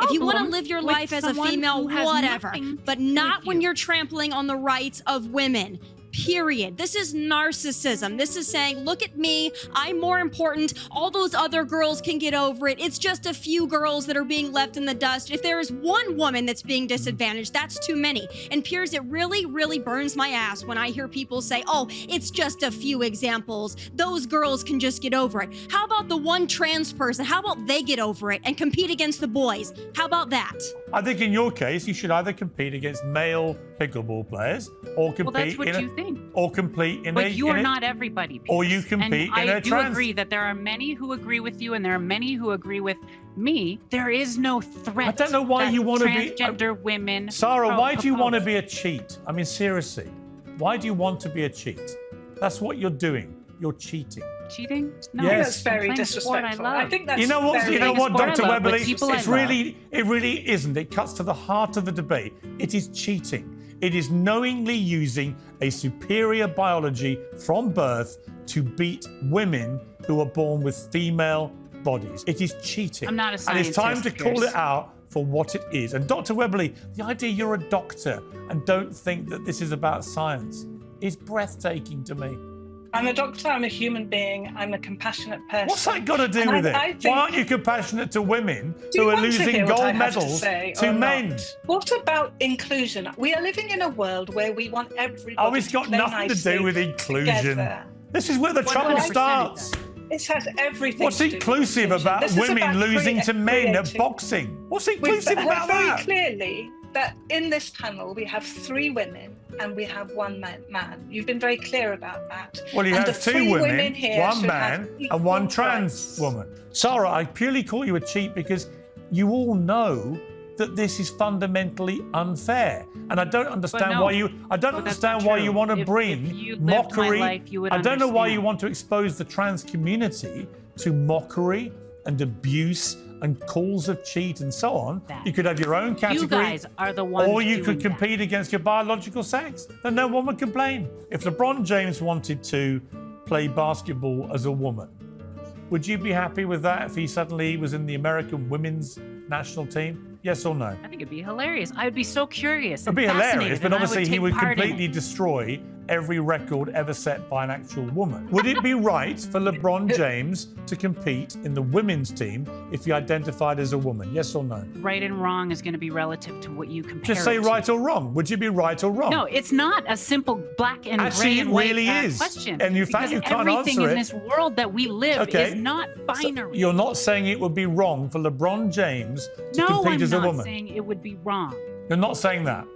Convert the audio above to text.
If you want to live your life as a female, whatever. But not when you're trampling on the rights of women. Period. This is narcissism. This is saying, look at me, I'm more important. All those other girls can get over it. It's just a few girls that are being left in the dust. If there is one woman that's being disadvantaged, that's too many. And Piers, it really, really burns my ass when I hear people say, oh, it's just a few examples. Those girls can just get over it. How about the one trans person? How about they get over it and compete against the boys? How about that? I think in your case, you should either compete against male pickleball players or compete that's what you think. Or compete in but you are not everybody, Piers. Or you compete and in a I do agree that there are many who agree with you and there are many who agree with me. There is no threat. I don't know why you want to be transgender women. Sarah, why do you want to be a cheat? I mean, seriously, why do you want to be a cheat? That's what you're doing. You're cheating. Cheating? No, yes. I think that's very disrespectful. I think that's you know what, Dr. Webley? It really isn't. It cuts to the heart of the debate. It is cheating. It is knowingly using a superior biology from birth to beat women who are born with female bodies. It is cheating. I'm not a scientist. And it's time to call it out for what it is. And Dr. Webley, the idea you're a doctor and don't think that this is about science is breathtaking to me. I'm a doctor, I'm a human being, I'm a compassionate person. What's that got to do with it? Why aren't you compassionate to women who are losing gold medals to men? What about inclusion? We are living in a world where we want everybody it's got nothing to do with inclusion. Together. This is where the trouble starts. It has everything What's to do inclusive with about women about losing to men at boxing? What's inclusive about that? Very clearly that in this panel we have 3 women and we have 1 man. You've been very clear about that. Well, you and have the 2 women, here 1 man and 1 trans woman. Sarah, I purely call you a cheat because you all know that this is fundamentally unfair, and I don't understand why you. I don't understand why you want to bring mockery. I don't know why you want to expose the trans community to mockery and abuse and calls of cheat and so on. You could have your own category. You guys are the ones or you could doing compete against your biological sex. Then no one would complain. If LeBron James wanted to play basketball as a woman, would you be happy with that if he suddenly was in the American women's national team? Yes or no? I think it'd be hilarious. I would be so curious. It'd be hilarious, but obviously he would take completely destroy every record ever set by an actual woman. Would it be right for LeBron James to compete in the women's team if he identified as a woman? Yes or no? Right and wrong is going to be relative to what you compare. Just say right or wrong. Would you be right or wrong? No, it's not a simple black and gray and white question. And in fact, you can't answer it. Everything in this world that we live is not binary. So you're not saying it would be wrong for LeBron James to compete as a woman? No, I'm not saying it would be wrong. You're not saying that?